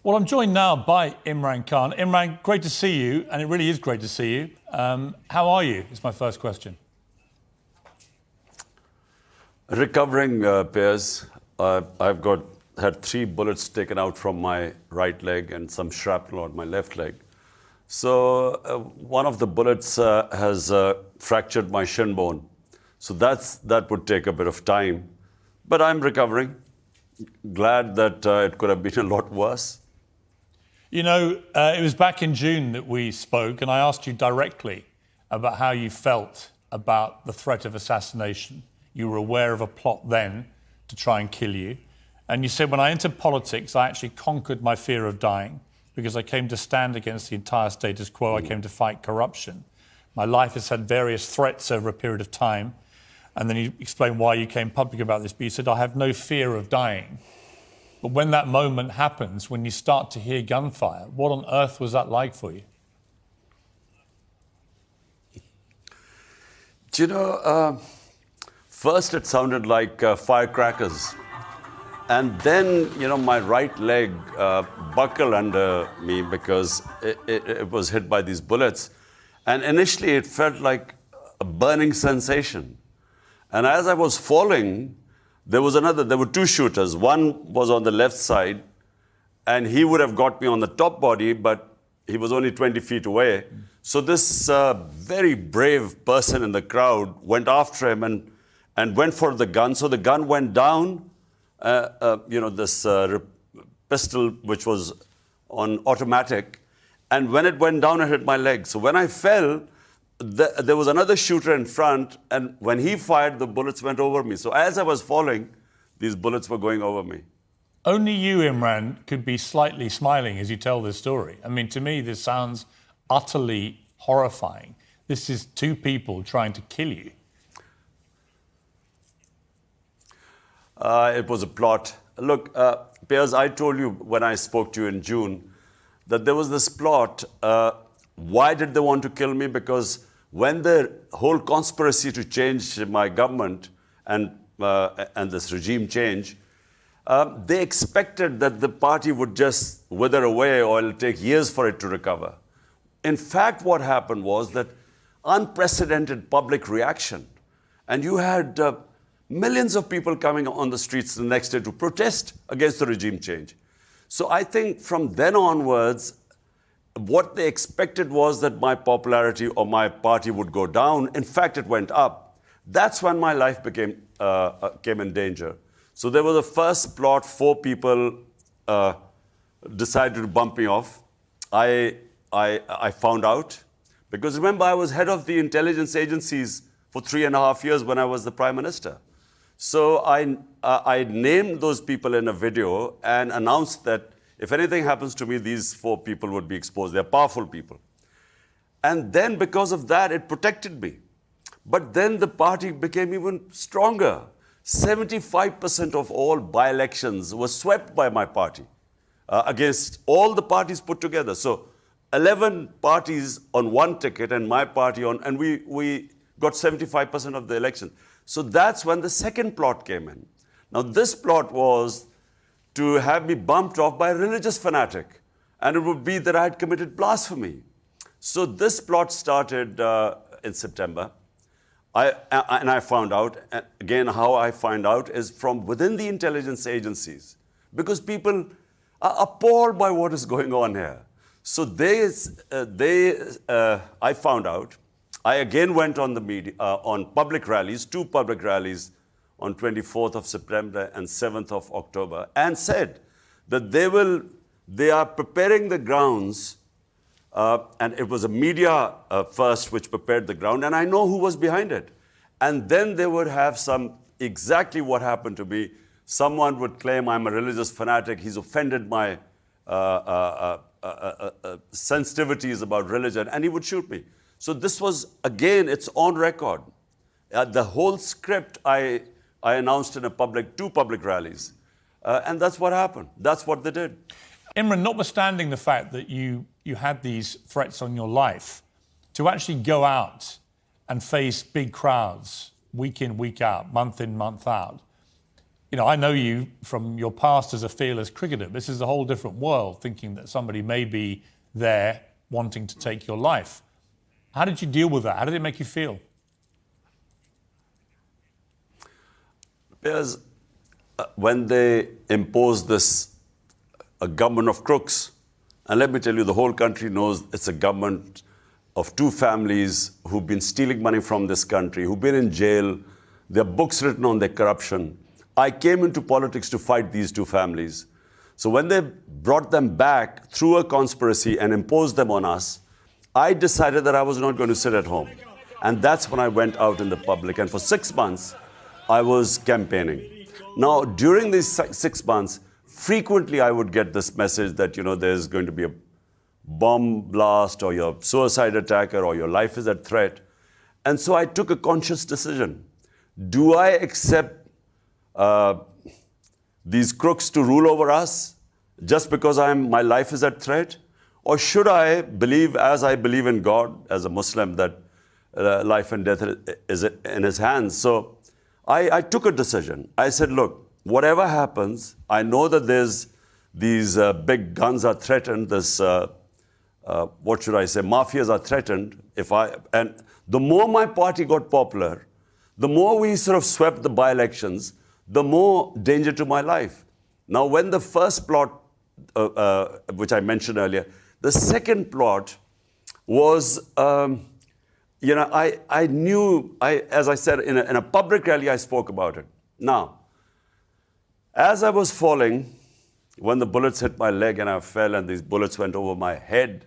Well, I'm joined now by Imran Khan. Imran, great to see you, and it really is great to see you. How are you, is my first question. Recovering, Piers. I've had 3 bullets taken out from my right leg and some shrapnel on my left leg. So one of the bullets has fractured my shin bone. So that would take a bit of time. But I'm recovering. Glad that it could have been a lot worse. You know, it was back in June that we spoke, and I asked you directly about how you felt about the threat of assassination. You were aware of a plot then to try and kill you. And you said, when I entered politics, I actually conquered my fear of dying because I came to stand against the entire status quo. I came to fight corruption. My life has had various threats over a period of time. And then you explained why you came public about this. But you said, I have no fear of dying. But when that moment happens, when you start to hear gunfire, what on earth was that like for you? Do you know, first it sounded like firecrackers. And then, you know, my right leg buckled under me because it was hit by these bullets. And initially it felt like a burning sensation. And as I was falling, there were 2 shooters. One was on the left side, and he would have got me on the top body, but he was only 20 feet away. So this very brave person in the crowd went after him and went for the gun. So the gun went down, this pistol, which was on automatic. And when it went down, it hit my leg. So when I fell, there was another shooter in front, and when he fired, the bullets went over me. So as I was falling, these bullets were going over me. Only you, Imran, could be slightly smiling as you tell this story. I mean, to me, this sounds utterly horrifying. This is 2 people trying to kill you. It was a plot. Look, Piers, I told you when I spoke to you in June that there was this plot. Why did they want to kill me? Because when the whole conspiracy to change my government and this regime change, they expected that the party would just wither away or it'll take years for it to recover. In fact, what happened was that unprecedented public reaction. And you had millions of people coming on the streets the next day to protest against the regime change. So I think from then onwards, what they expected was that my popularity or my party would go down. In fact, it went up. That's when my life came in danger. So there was a first plot. 4 people decided to bump me off. I found out. Because remember, I was head of the intelligence agencies for 3.5 years when I was the Prime Minister. So I named those people in a video and announced that if anything happens to me, these 4 people would be exposed. They're powerful people. And then because of that, it protected me. But then the party became even stronger. 75% of all by-elections were swept by my party against all the parties put together. So 11 parties on 1 ticket and my party on, and we got 75% of the election. So that's when the second plot came in. Now this plot was to have me bumped off by a religious fanatic. And it would be that I had committed blasphemy. So this plot started in September. And I found out, again, how I find out is from within the intelligence agencies. Because people are appalled by what is going on here. So I found out. I again went on the media, on public rallies, 2 public rallies, on 24th of September and 7th of October, and said that they are preparing the grounds, and it was a media first which prepared the ground, and I know who was behind it. And then they would have exactly what happened to me. Someone would claim I'm a religious fanatic, he's offended my sensitivities about religion, and he would shoot me. So this was, again, it's on record. The whole script I announced in 2 public rallies. And that's what happened. That's what they did. Imran, notwithstanding the fact that you had these threats on your life, to actually go out and face big crowds week in, week out, month in, month out, you know, I know you from your past as a fearless cricketer. This is a whole different world, thinking that somebody may be there wanting to take your life. How did you deal with that? How did it make you feel? Because when they imposed this a government of crooks, and let me tell you, the whole country knows it's a government of two families who've been stealing money from this country, who've been in jail, their books written on their corruption. I came into politics to fight these two families. So when they brought them back through a conspiracy and imposed them on us, I decided that I was not going to sit at home. And that's when I went out in the public. And for 6 months, I was campaigning. Now, during these 6 months, frequently I would get this message that, you know, there's going to be a bomb blast or your suicide attacker or your life is at threat. And so I took a conscious decision. Do I accept these crooks to rule over us just because my life is at threat? Or should I believe, as I believe in God, as a Muslim, that life and death is in His hands? So I took a decision. I said, look, whatever happens, I know that these big guns are threatened, what should I say, mafias are threatened. And the more my party got popular, the more we sort of swept the by-elections, the more danger to my life. Now, when the first plot, which I mentioned earlier, the second plot was, you know, I knew, as I said, in a public rally, I spoke about it. Now, as I was falling, when the bullets hit my leg and I fell and these bullets went over my head,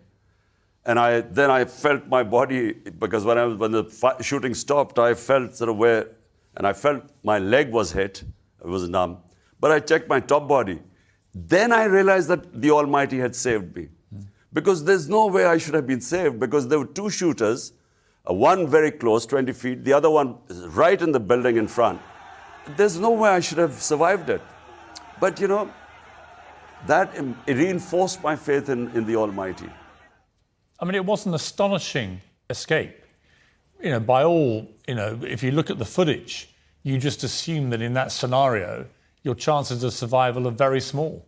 and then I felt my body, because when the shooting stopped, I felt sort of and I felt my leg was hit, it was numb, but I checked my top body. Then I realized that the Almighty had saved me. Because there's no way I should have been saved, because there were two shooters, one very close, 20 feet, the other one right in the building in front. There's no way I should have survived it. But, you know, it reinforced my faith in the Almighty. I mean, it was an astonishing escape. You know, by all, you know, if you look at the footage, you just assume that in that scenario, your chances of survival are very small.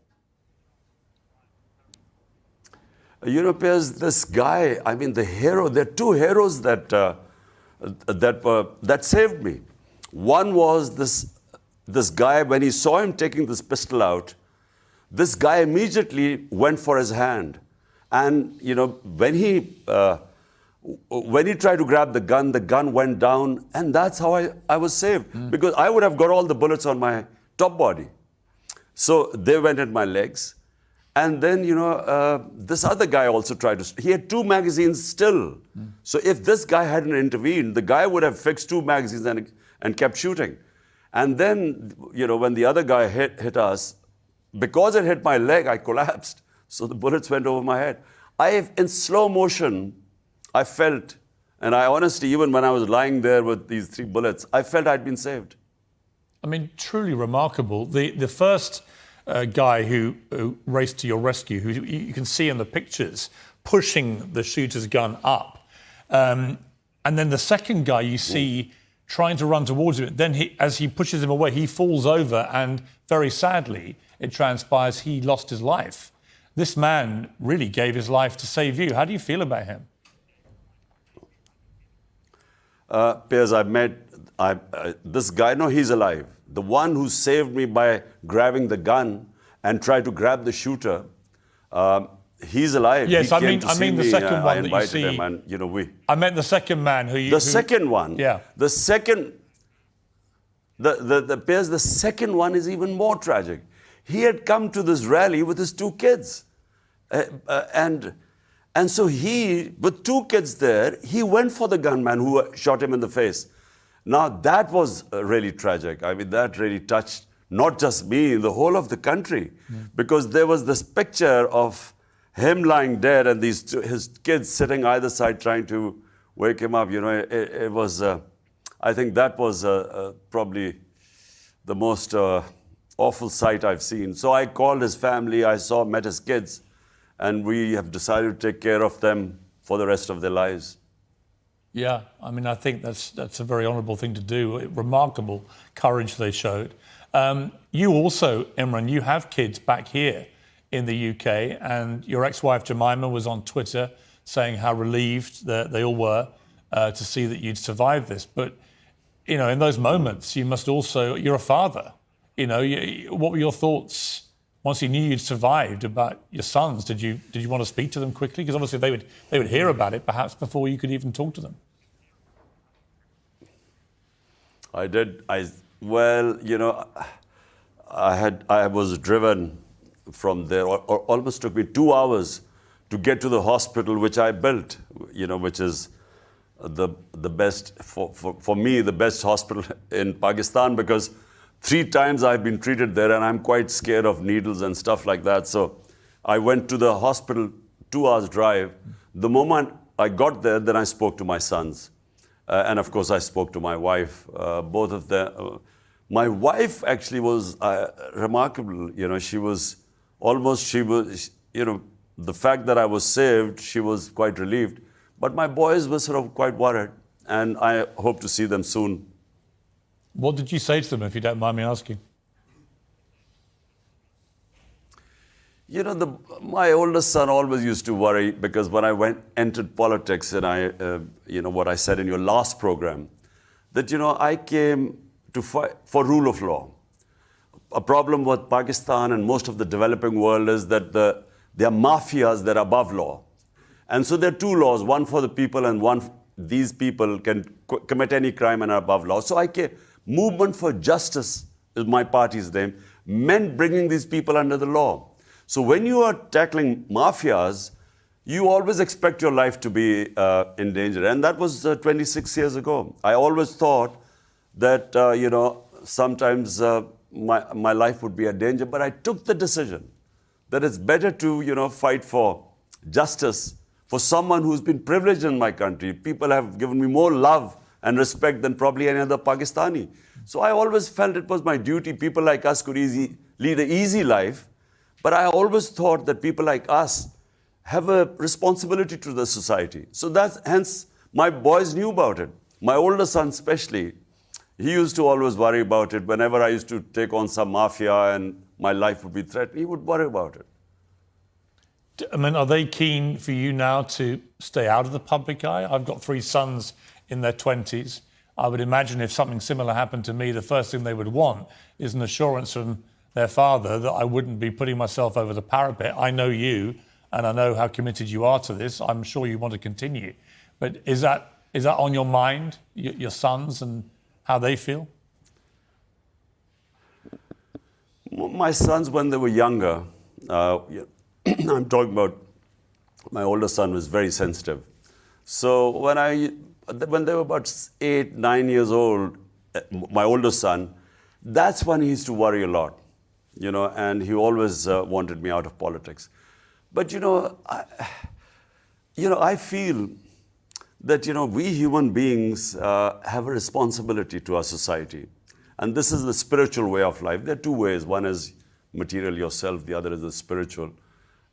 You know, Piers, this guy, I mean, the hero, there are two heroes that saved me. One was this guy, when he saw him taking this pistol out, this guy immediately went for his hand. And, you know, when he tried to grab the gun went down, and that's how I was saved. Because I would have got all the bullets on my top body. So they went at my legs. And then, you know, this other guy also he had 2 magazines still. So if this guy hadn't intervened, the guy would have fixed 2 magazines and kept shooting. And then, you know, when the other guy hit us, because it hit my leg, I collapsed. So the bullets went over my head. In slow motion, I felt, and I honestly, even when I was lying there with these 3 bullets, I felt I'd been saved. I mean, truly remarkable. The first guy who raced to your rescue, who you can see in the pictures, pushing the shooter's gun up. And then the second guy you see trying to run towards him. Then as he pushes him away, he falls over, and very sadly, it transpires he lost his life. This man really gave his life to save you. How do you feel about him? Piers, I met this guy. No, he's alive. The one who saved me by grabbing the gun and tried to grab the shooter, he's alive. Yes, I mean the second one that you see. Him and, you know, I meant the second man who second one. Yeah. The second. Piers, the second one is even more tragic. He had come to this rally with his 2 kids. And so he, with 2 kids there, he went for the gunman who shot him in the face. Now, that was really tragic. I mean, that really touched not just me, the whole of the country. Because there was this picture of him lying dead and his kids sitting either side trying to wake him up. You know, it was, I think that was probably the most awful sight I've seen. So I called his family, met his kids, and we have decided to take care of them for the rest of their lives. Yeah, I mean, I think that's a very honourable thing to do. Remarkable courage they showed. You also, Imran, you have kids back here in the UK, and your ex-wife Jemima was on Twitter saying how relieved that they all were to see that you'd survived this. But, you know, in those moments, you must also, you're a father. You know, what were your thoughts once you knew you'd survived about your sons? Did you want to speak to them quickly? Because obviously they would hear about it perhaps before you could even talk to them. I did. Well, you know, I was driven from there. Almost took me 2 hours to get to the hospital which I built. You know, which is the best for me, the best hospital in Pakistan, because 3 times I've been treated there, and I'm quite scared of needles and stuff like that. So I went to the hospital, 2 hours drive. The moment I got there, then I spoke to my sons. And of course, I spoke to my wife, both of them. My wife actually was remarkable. You know, you know, the fact that I was saved, she was quite relieved. But my boys were sort of quite worried, and I hope to see them soon. What did you say to them, if you don't mind me asking? You know, my oldest son always used to worry, because when I entered politics, and you know, what I said in your last program, that, you know, I came to fight for rule of law. A problem with Pakistan and most of the developing world is that there are mafias that are above law. And so there are 2 laws, one for the people and one, these people can commit any crime and are above law. So I came, Movement for Justice is my party's name, meant bringing these people under the law. So when you are tackling mafias, you always expect your life to be in danger. And that was 26 years ago. I always thought that, you know, sometimes my life would be a danger, but I took the decision that it's better to, you know, fight for justice for someone who's been privileged in my country. People have given me more love and respect than probably any other Pakistani. So I always felt it was my duty. People like us could lead an easy life, but I always thought that people like us have a responsibility to the society. So hence my boys knew about it. My older son especially, he used to always worry about it. Whenever I used to take on some mafia and my life would be threatened, he would worry about it. I mean, are they keen for you now to stay out of the public eye? I've got 3 sons in their 20s. I would imagine if something similar happened to me, the first thing they would want is an assurance from their father that I wouldn't be putting myself over the parapet. I know you, and I know how committed you are to this. I'm sure you want to continue. But is that on your mind, your sons, and how they feel? My sons, when they were younger, I'm talking about my older son was very sensitive. So when they were about 8, 9 years old, my older son, that's when he used to worry a lot, you know, and he always wanted me out of politics. But, you know, I feel that, you know, we human beings have a responsibility to our society. And this is the spiritual way of life. There are 2 ways. One is material yourself, the other is the spiritual.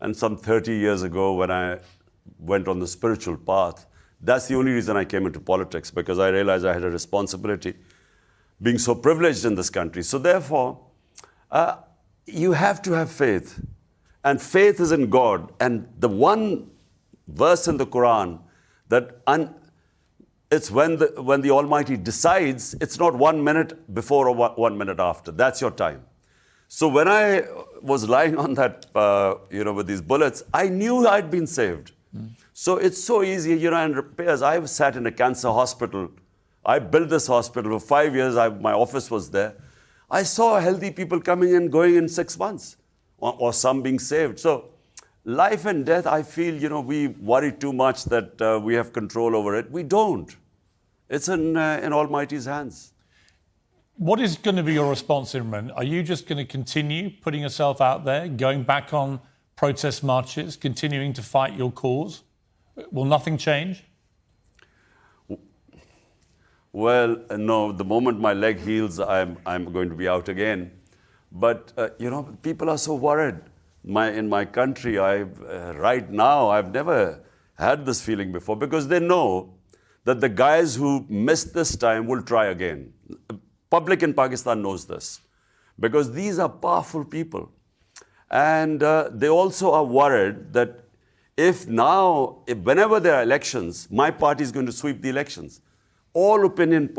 And some 30 years ago, when I went on the spiritual path, that's the only reason I came into politics, because I realized I had a responsibility being so privileged in this country. So therefore, you have to have faith. And faith is in God. And the one verse in the Quran that it's when the Almighty decides, it's not 1 minute before or 1 minute after. That's your time. So when I was lying on that, you know, with these bullets, I knew I'd been saved. So it's so easy, you know, and PIERS, I sat in a cancer hospital. I built this hospital for 5 years. My office was there. I saw healthy people coming and going in 6 months, or some being saved. So life and death, I feel, you know, we worry too much that we have control over it. We don't. It's in Almighty's hands. What is going to be your response, Imran? Are you just going to continue putting yourself out there, going back on protest marches, continuing to fight your cause? Will nothing change? Well, no. The moment my leg heals, I'm going to be out again. But, you know, people are so worried. In my country, right now, I've never had this feeling before, because they know that the guys who missed this time will try again. Public in Pakistan knows this. because these are powerful people. And they also are worried that whenever there are elections, my party is going to sweep the elections. All opinion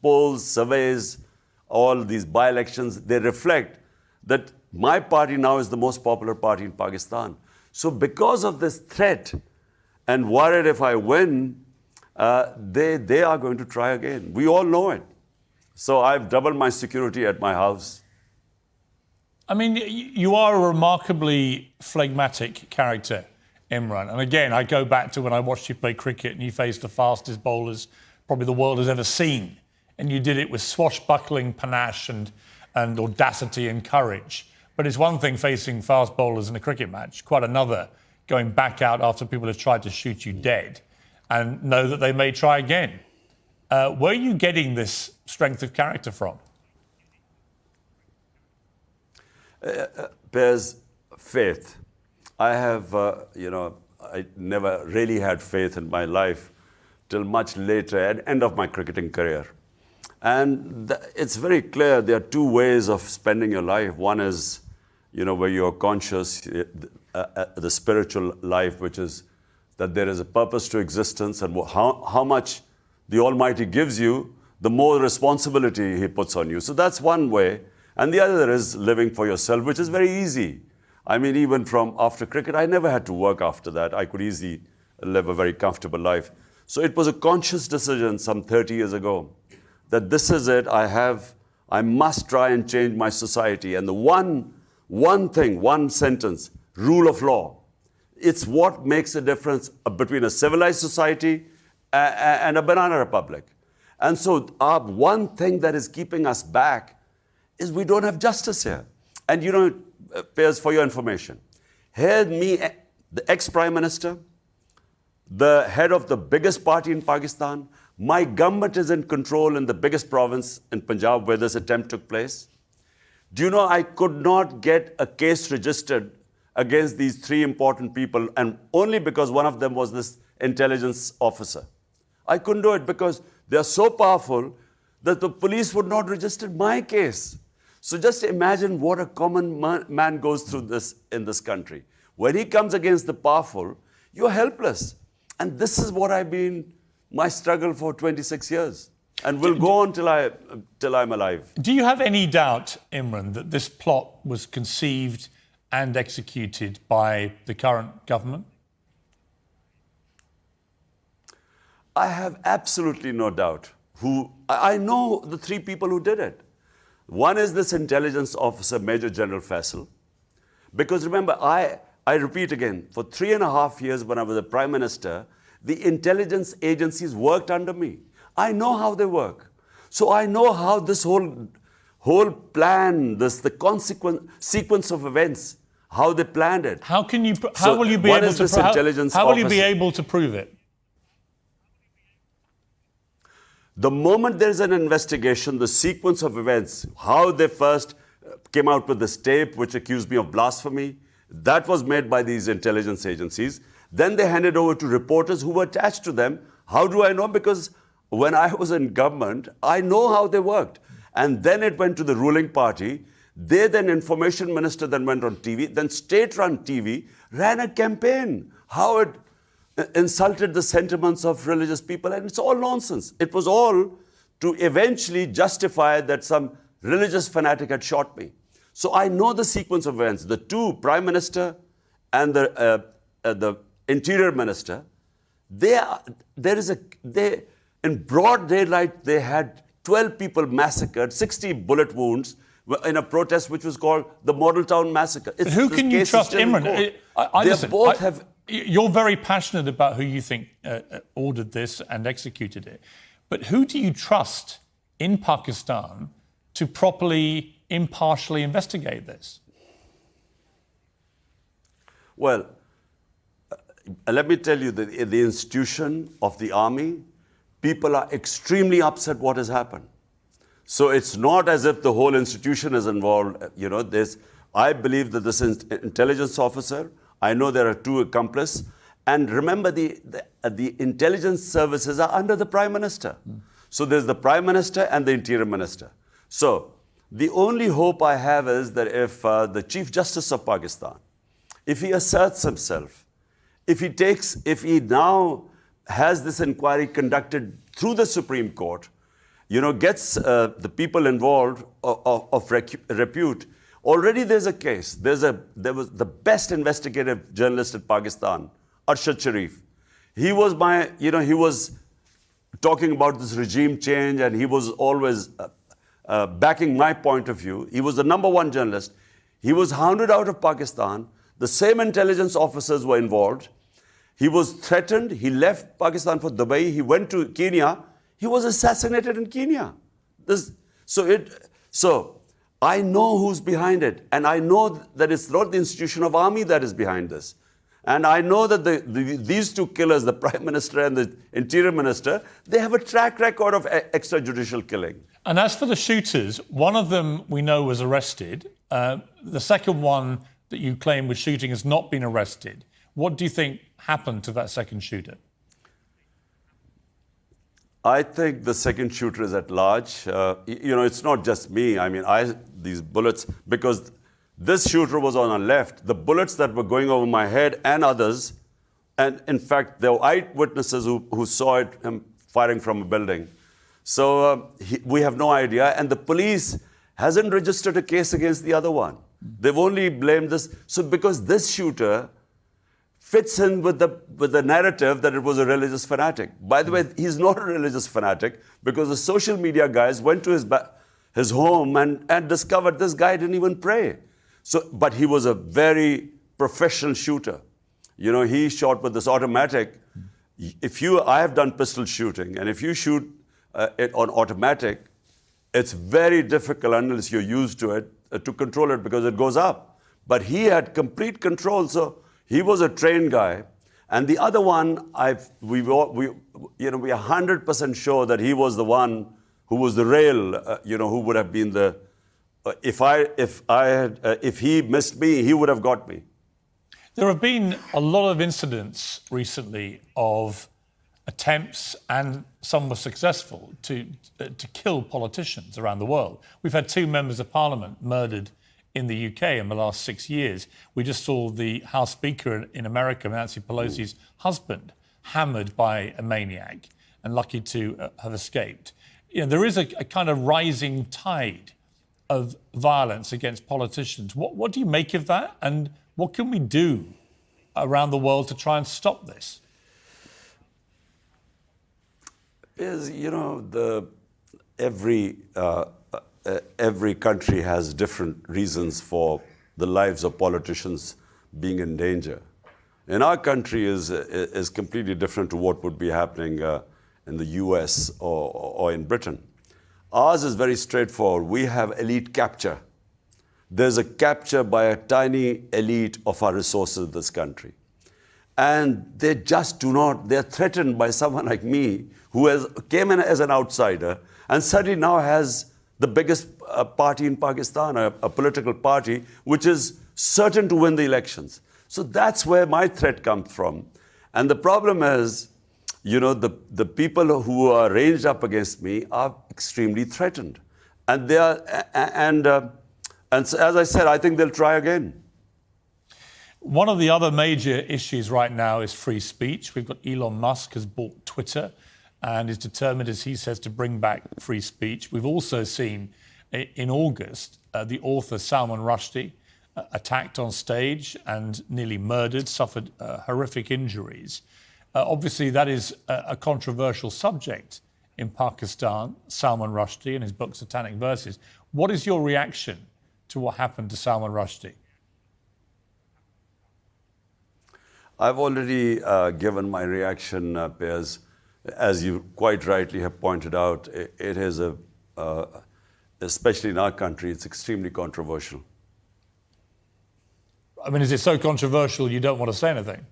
polls, surveys, all these by-elections, they reflect that my party now is the most popular party in Pakistan. So because of this threat and worried if I win, they are going to try again. We all know it. So I've doubled my security at my house. I mean, you are a remarkably phlegmatic character, Imran. And again, I go back to when I watched you play cricket and you faced the fastest bowlers probably the world has ever seen. And you did it with swashbuckling panache and audacity and courage. But it's one thing facing fast bowlers in a cricket match, quite another going back out after people have tried to shoot you dead and know that they may try again. Where are you getting this strength of character from? PIERS, faith. I have, I never really had faith in my life till much later, at the end of my cricketing career. And it's very clear there are two ways of spending your life. One is, where you're conscious, the spiritual life, which is that there is a purpose to existence, and how much the Almighty gives you, the more responsibility He puts on you. So that's one way. And the other is living for yourself, which is very easy. I mean, even from after cricket, I never had to work after that. I could easily live a very comfortable life. So it was a conscious decision some 30 years ago that this is it. I must try and change my society. And the one sentence, rule of law. It's what makes a difference between a civilized society and a banana republic. And so one thing that is keeping us back is we don't have justice here. And PIERS, for your information, here me, the ex-Prime Minister, the head of the biggest party in Pakistan, my government is in control in the biggest province in Punjab where this attempt took place. Do you know I could not get a case registered against these three important people, and only because one of them was this intelligence officer. I couldn't do it because they are so powerful that the police would not register my case. So just imagine what a common man goes through this in this country. When he comes against the powerful, you're helpless. And this is what I've been, my struggle for 26 years. And will go on till I'm alive. Do you have any doubt, Imran, that this plot was conceived and executed by the current government? I have absolutely no doubt. I know the three people who did it. One is this intelligence officer, Major General Faisal. Because remember, I repeat again, for 3.5 years when I was the Prime Minister, the intelligence agencies worked under me. I know how they work. So I know how this whole plan, the sequence of events, how they planned it. How will you be able to prove it? The moment there's an investigation, the sequence of events, how they first came out with this tape which accused me of blasphemy, that was made by these intelligence agencies. Then they handed over to reporters who were attached to them. How do I know? Because when I was in government, I know how they worked. And then it went to the ruling party. Then information minister then went on TV. Then state-run TV ran a campaign. How it insulted the sentiments of religious people. And it's all nonsense. It was all to eventually justify that some religious fanatic had shot me. So I know the sequence of events. The two, Prime Minister and the Interior Minister, in broad daylight, they had 12 people massacred, 60 bullet wounds in a protest which was called the Model Town Massacre. Who can you trust, Imran? You're very passionate about who you think ordered this and executed it. But who do you trust in Pakistan to properly, impartially investigate this? Well, let me tell you that in the institution of the army, people are extremely upset what has happened. So it's not as if the whole institution is involved. I believe that this intelligence officer, I know there are two accomplices. And remember, the intelligence services are under the Prime Minister. So there's the Prime Minister and the Interior Minister. So The only hope I have is that if the Chief Justice of Pakistan, if he asserts himself, if he now has this inquiry conducted through the Supreme Court, gets the people involved of repute. Already there's a case. There was the best investigative journalist in Pakistan, Arshad Sharif. He was he was talking about this regime change, and he was always backing my point of view. He was the #1 journalist. He was hounded out of Pakistan. The same intelligence officers were involved. He was threatened. He left Pakistan for Dubai. He went to Kenya. He was assassinated in Kenya. So I know who's behind it. And I know that it's not the institution of army that is behind this. And I know that these two killers, the Prime Minister and the Interior Minister, they have a track record of extrajudicial killing. And as for the shooters, one of them we know was arrested. The second one that you claim was shooting has not been arrested. What do you think happened to that second shooter? I think the second shooter is at large. It's not just me. I mean, these bullets, because this shooter was on our left, the bullets that were going over my head and others, and in fact, there were eyewitnesses who saw him firing from a building. So we have no idea. And the police hasn't registered a case against the other one. They've only blamed this. So because this shooter fits in with the narrative that it was a religious fanatic. By the way, he's not a religious fanatic, because the social media guys went to his home and discovered this guy didn't even pray. But he was a very professional shooter. He shot with this automatic. I have done pistol shooting, and if you shoot it on automatic, it's very difficult, unless you're used to it, to control it, because it goes up. But he had complete control, so he was a trained guy. And the other one, we are 100% sure that he was the one who was the real, who would have been the. If he missed me, he would have got me. There have been a lot of incidents recently of attempts, and some were successful, to kill politicians around the world. We've had 2 members of Parliament murdered in the UK in the last 6 years. We just saw the House Speaker in America, Nancy Pelosi's husband, hammered by a maniac and lucky to have escaped. There is a kind of rising tide of violence against politicians. What do you make of that? And what can we do around the world to try and stop this? Every country has different reasons for the lives of politicians being in danger. In our country is completely different to what would be happening in the US or in Britain. Ours is very straightforward. We have elite capture. There's a capture by a tiny elite of our resources in this country. And they just do not, they're threatened by someone like me, who came in as an outsider and suddenly now has the biggest party in Pakistan, a political party, which is certain to win the elections. So that's where my threat comes from. And the problem is, the people who are ranged up against me are extremely threatened. And as I said, I think they'll try again. One of the other major issues right now is free speech. We've got Elon Musk has bought Twitter and is determined, as he says, to bring back free speech. We've also seen in August the author Salman Rushdie attacked on stage and nearly murdered, suffered horrific injuries. Obviously, that is a controversial subject in Pakistan, Salman Rushdie and his book Satanic Verses. What is your reaction to what happened to Salman Rushdie? I've already given my reaction, PIERS. As you quite rightly have pointed out, it is especially in our country, it's extremely controversial. I mean, is it so controversial you don't want to say anything?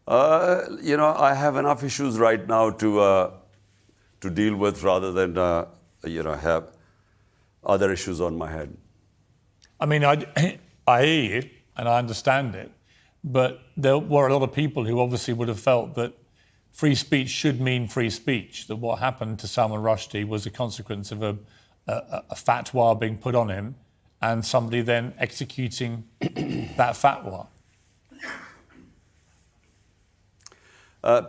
I have enough issues right now to deal with rather than, have other issues on my head. I mean, I hear you and I understand it, but there were a lot of people who obviously would have felt that free speech should mean free speech, that what happened to Salman Rushdie was a consequence of a fatwa being put on him and somebody then executing that fatwa.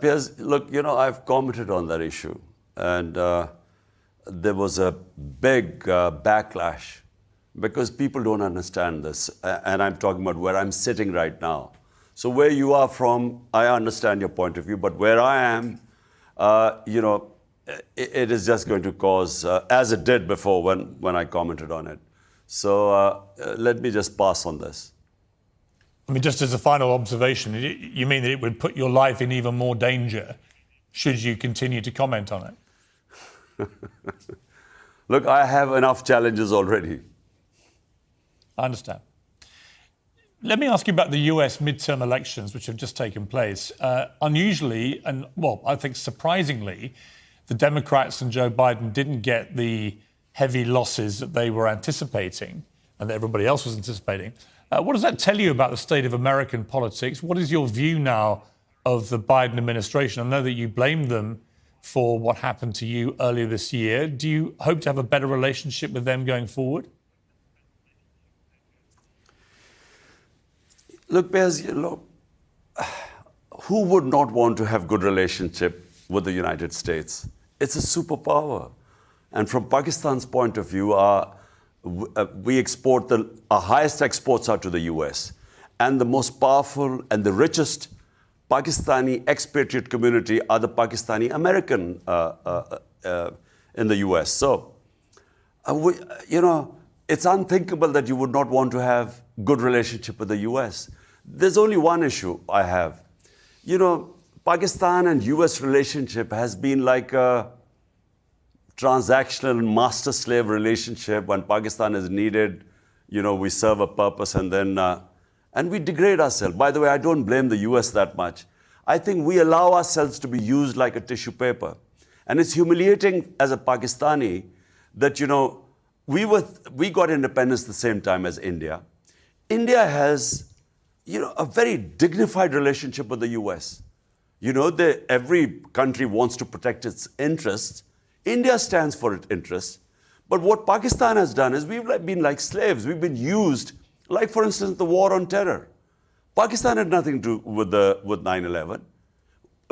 Piers, look, you know, I've commented on that issue, and there was a big backlash because people don't understand this. And I'm talking about where I'm sitting right now. So where you are from, I understand your point of view, but where I am, you know, it is just going to cause, as it did before when I commented on it. So let me just pass on this. I mean, just as a final observation, you mean that it would put your life in even more danger should you continue to comment on it? Look, I have enough challenges already. I understand. Let me ask you about the US midterm elections, which have just taken place. Unusually, and well, I think surprisingly, the Democrats and Joe Biden didn't get the heavy losses that they were anticipating and that everybody else was anticipating. What does that tell you about the state of American politics? What is your view now of the Biden administration? I know that you blamed them for what happened to you earlier this year. Do you hope to have a better relationship with them going forward? Look, Piers, you know, who would not want to have good relationship with the United States? It's a superpower. And from Pakistan's point of view, we export our highest exports are to the US. And the most powerful and the richest Pakistani expatriate community are the Pakistani American in the US. So, you know, it's unthinkable that you would not want to have good relationship with the US. There's only one issue I have. You know, Pakistan and US relationship has been like a transactional master-slave relationship. When Pakistan is needed, you know, we serve a purpose and then, and we degrade ourselves. By the way, I don't blame the US that much. I think we allow ourselves to be used like a tissue paper. And it's humiliating as a Pakistani that, you know, we got independence the same time as India. India has, you know, a very dignified relationship with the US. You know, every country wants to protect its interests. India stands for its interests. But what Pakistan has done is we've been like slaves. We've been used, like, for instance, the war on terror. Pakistan had nothing to do with 9/11.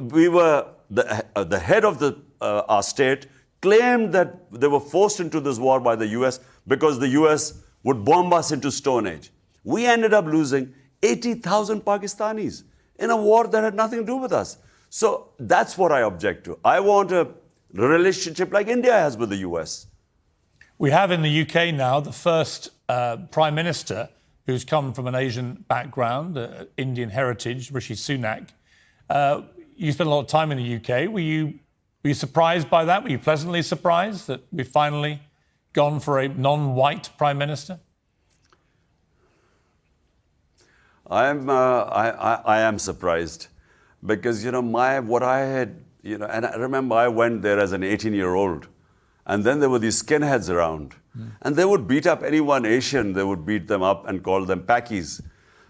We were, the head of our state claimed that they were forced into this war by the US because the US would bomb us into Stone Age. We ended up losing 80,000 Pakistanis in a war that had nothing to do with us. So that's what I object to. I want a relationship like India has with the US. We have in the UK now the first Prime Minister who's come from an Asian background, Indian heritage, Rishi Sunak. You spent a lot of time in the UK. Were you surprised by that? Were you pleasantly surprised that we've finally gone for a non-white Prime Minister? I am surprised because, you know, what I had, you know, and I remember I went there as an 18-year-old, and then there were these skinheads around, and they would beat up anyone Asian. They would beat them up and call them Pakis.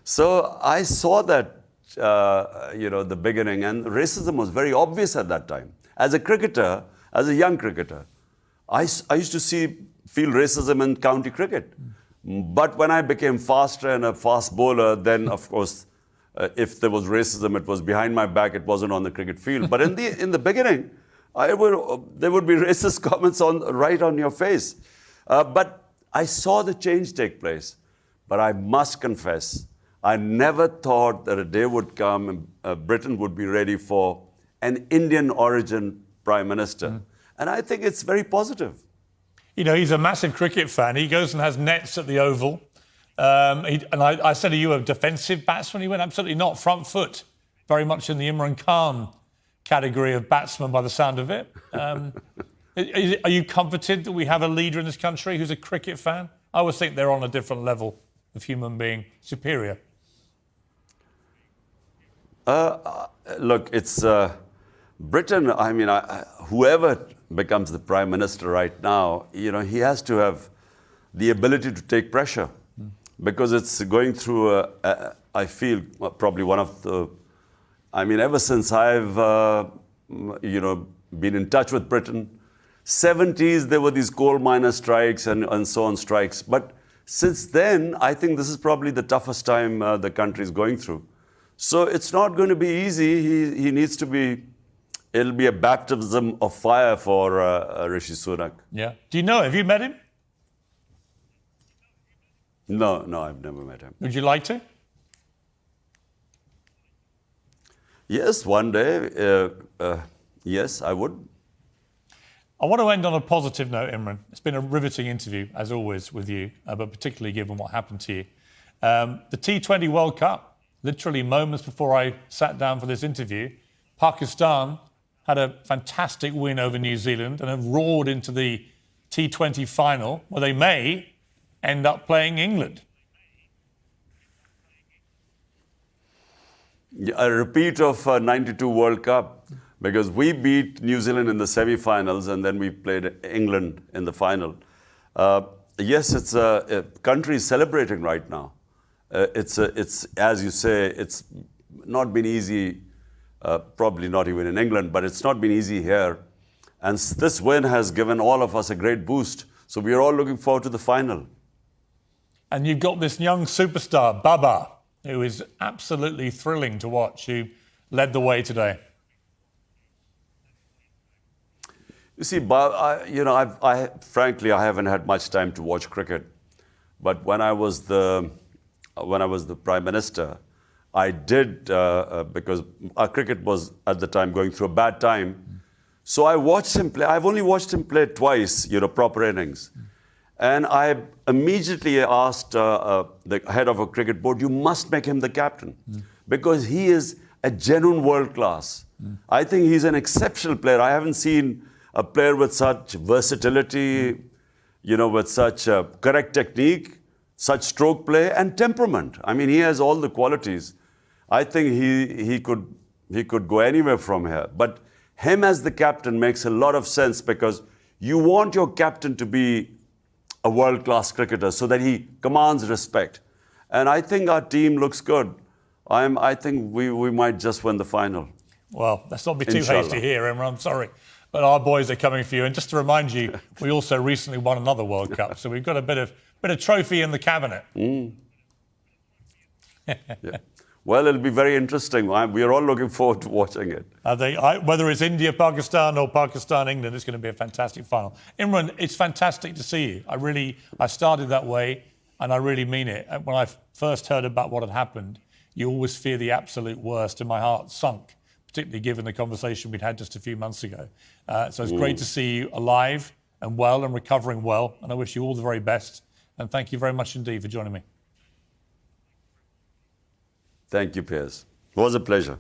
So I saw that, you know, the beginning, and racism was very obvious at that time. As a cricketer, as a young cricketer, I used to feel racism in county cricket. But when I became faster and a fast bowler, then, of course, if there was racism, it was behind my back. It wasn't on the cricket field. But in the beginning, there would be racist comments right on your face. But I saw the change take place. But I must confess, I never thought that a day would come and Britain would be ready for an Indian origin Prime Minister. And I think it's very positive. You know, he's a massive cricket fan. He goes and has nets at the Oval. I said, are you a defensive batsman? He went, absolutely not. Front foot. Very much in the Imran Khan category of batsman by the sound of it. Are you comforted that we have a leader in this country who's a cricket fan? I always think they're on a different level of human being, superior. Look, it's Britain. I mean, whoever becomes the Prime Minister right now, you know, he has to have the ability to take pressure because it's going through, I feel, probably one of the, I mean, ever since I've been in touch with Britain. 70s, there were these coal miner strikes and so on strikes. But since then, I think this is probably the toughest time the country is going through. So it's not going to be easy. He needs to be, it'll be a baptism of fire for Rishi Sunak. Yeah. Do you know, have you met him? No, I've never met him. Would you like to? Yes, one day. Yes, I would. I want to end on a positive note, Imran. It's been a riveting interview, as always, with you, but particularly given what happened to you. The T20 World Cup, literally moments before I sat down for this interview, Pakistan had a fantastic win over New Zealand and have roared into the T20 final, where they may end up playing England. A repeat of 92 World Cup, because we beat New Zealand in the semi-finals and then we played England in the final. Yes, it's a country celebrating right now. It's as you say, it's not been easy, probably not even in England, but it's not been easy here. And this win has given all of us a great boost. So we are all looking forward to the final. And you've got this young superstar, Baba, who is absolutely thrilling to watch, who led the way today. You see, frankly, I haven't had much time to watch cricket. But when I was the Prime Minister, I did, because our cricket was at the time going through a bad time. So I watched him play. I've only watched him play twice, proper innings. And I immediately asked the head of a cricket board, you must make him the captain, because he is a genuine world class. I think he's an exceptional player. I haven't seen a player with such versatility, with such correct technique, such stroke play and temperament. I mean, he has all the qualities. I think he could go anywhere from here. But him as the captain makes a lot of sense, because you want your captain to be a world-class cricketer so that he commands respect. And I think our team looks good. I think we might just win the final. Well, let's not be too Inshallah. hasty here, Imran. I'm sorry. But our boys are coming for you. And just to remind you, we also recently won another World Cup. So we've got a bit of trophy in the cabinet. Yeah. Well, it'll be very interesting. We are all looking forward to watching it. Whether it's India, Pakistan or Pakistan, England, it's going to be a fantastic final. Imran, it's fantastic to see you. I started that way and I really mean it. When I first heard about what had happened, you always fear the absolute worst and my heart sunk, particularly given the conversation we'd had just a few months ago. So it's great to see you alive and well and recovering well. And I wish you all the very best. And thank you very much indeed for joining me. Thank you, Piers. It was a pleasure.